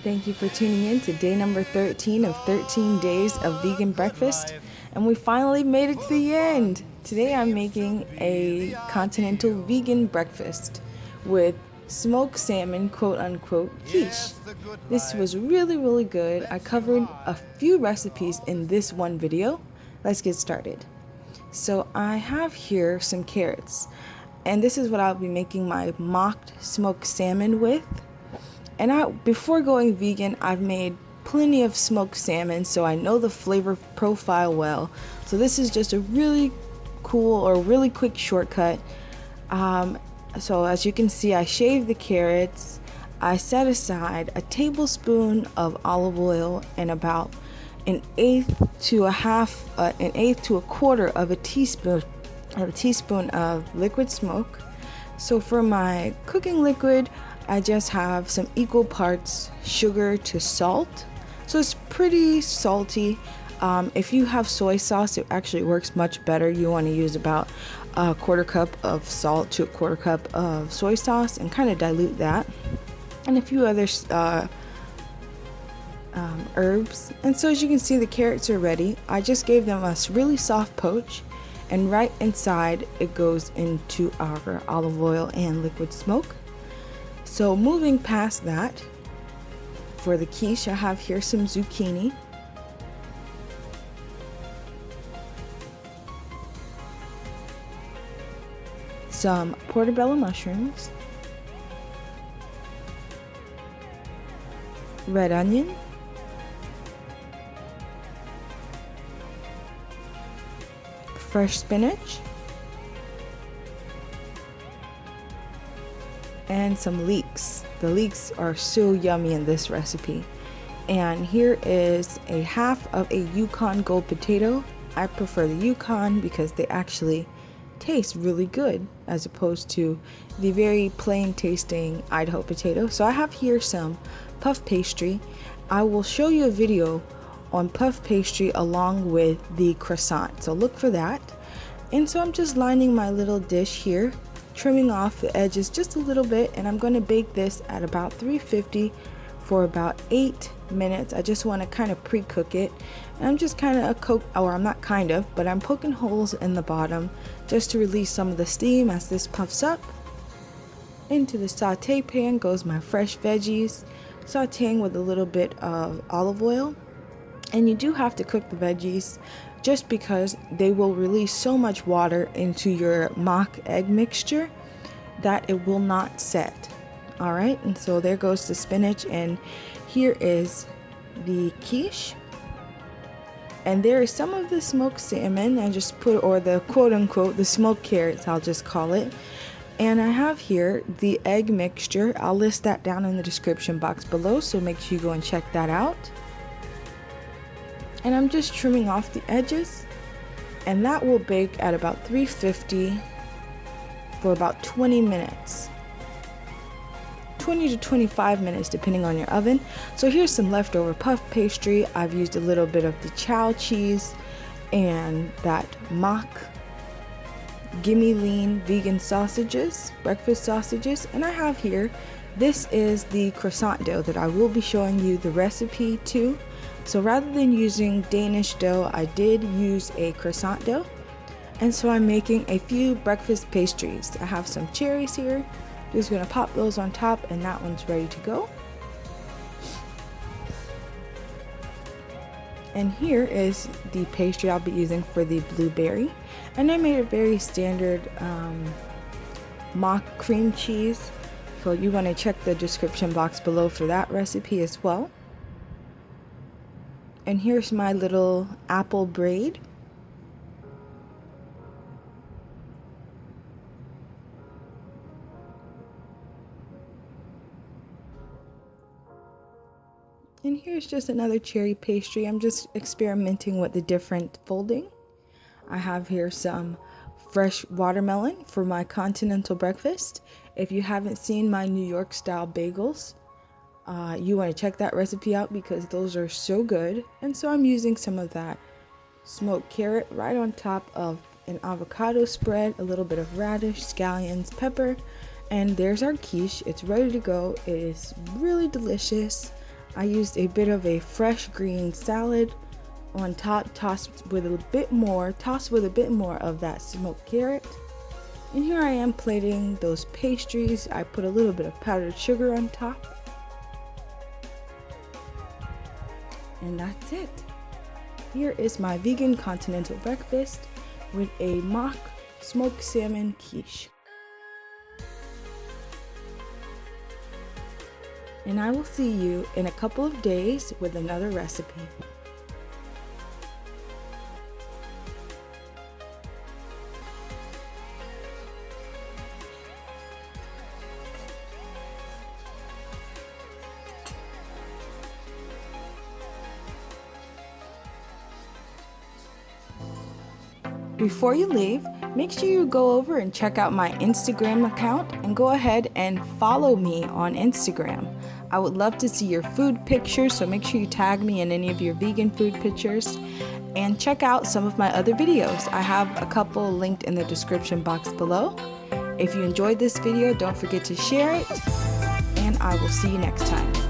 Thank you for tuning in to day number 13 of 13 days of vegan breakfast. And we finally made it to the end. Today I'm making a continental vegan breakfast with smoked salmon, quote unquote, quiche. This was really good. I covered a few recipes in this one video. Let's get started. So I have here some carrots, and this is what I'll be making my mocked smoked salmon with. And before going vegan, I've made plenty of smoked salmon, so I know the flavor profile well. So this is just a really cool or really quick shortcut. So as you can see, I shaved the carrots. I set aside a tablespoon of olive oil and about an eighth to a quarter of a teaspoon of liquid smoke. So for my cooking liquid, I just have some equal parts sugar to salt. So it's pretty salty. If you have soy sauce, it actually works much better. You want to use about a quarter cup of salt to a quarter cup of soy sauce and kind of dilute that. And a few other herbs. And so as you can see, the carrots are ready. I just gave them a really soft poach, and right inside it goes into our olive oil and liquid smoke. So moving past that, for the quiche, I have here some zucchini, some portobello mushrooms, red onion, fresh spinach, and some leeks. The leeks are so yummy in this recipe. And here is a half of a Yukon Gold potato. I prefer the Yukon because they actually taste really good as opposed to the very plain tasting Idaho potato. So I have here some puff pastry. I will show you a video on puff pastry along with the croissant, so look for that. And so I'm just lining my little dish here, trimming off the edges just a little bit, and I'm going to bake this at about 350 for about 8 minutes. I just want to kind of pre-cook it, and I'm just kind of I'm poking holes in the bottom just to release some of the steam as this puffs up. Into the saute pan goes my fresh veggies, sauteing with a little bit of olive oil. And you do have to cook the veggies just because they will release so much water into your mock egg mixture that it will not set. All right, and so there goes the spinach, and here is the quiche. And there is some of the smoked salmon I just put, or the quote unquote, the smoked carrots, I'll just call it. And I have here the egg mixture. I'll list that down in the description box below, so make sure you go and check that out. And I'm just trimming off the edges, and that will bake at about 350 for about 20 minutes. 20 to 25 minutes depending on your oven. So here's some leftover puff pastry. I've used a little bit of the chow cheese and that mock gimme lean vegan sausages, breakfast sausages. And I have here, this is the croissant dough that I will be showing you the recipe to. So rather than using Danish dough, I did use a croissant dough. And so I'm making a few breakfast pastries. I have some cherries here. Just gonna pop those on top, and that one's ready to go. And here is the pastry I'll be using for the blueberry. And I made a very standard mock cream cheese. So you wanna check the description box below for that recipe as well. And here's my little apple braid. And here's just another cherry pastry. I'm just experimenting with the different folding. I have here some fresh watermelon for my continental breakfast. If you haven't seen my New York style bagels, you want to check that recipe out because those are so good. And so I'm using some of that smoked carrot right on top of an avocado spread, a little bit of radish, scallions, pepper, and there's our quiche. It's ready to go. It is really delicious. I used a bit of a fresh green salad on top, tossed with a bit more of that smoked carrot. And here I am plating those pastries. I put a little bit of powdered sugar on top. And that's it. Here is my vegan continental breakfast with a mock smoked salmon quiche. And I will see you in a couple of days with another recipe. Before you leave, make sure you go over and check out my Instagram account and go ahead and follow me on Instagram. I would love to see your food pictures, so make sure you tag me in any of your vegan food pictures and check out some of my other videos. I have a couple linked in the description box below. If you enjoyed this video, don't forget to share it, and I will see you next time.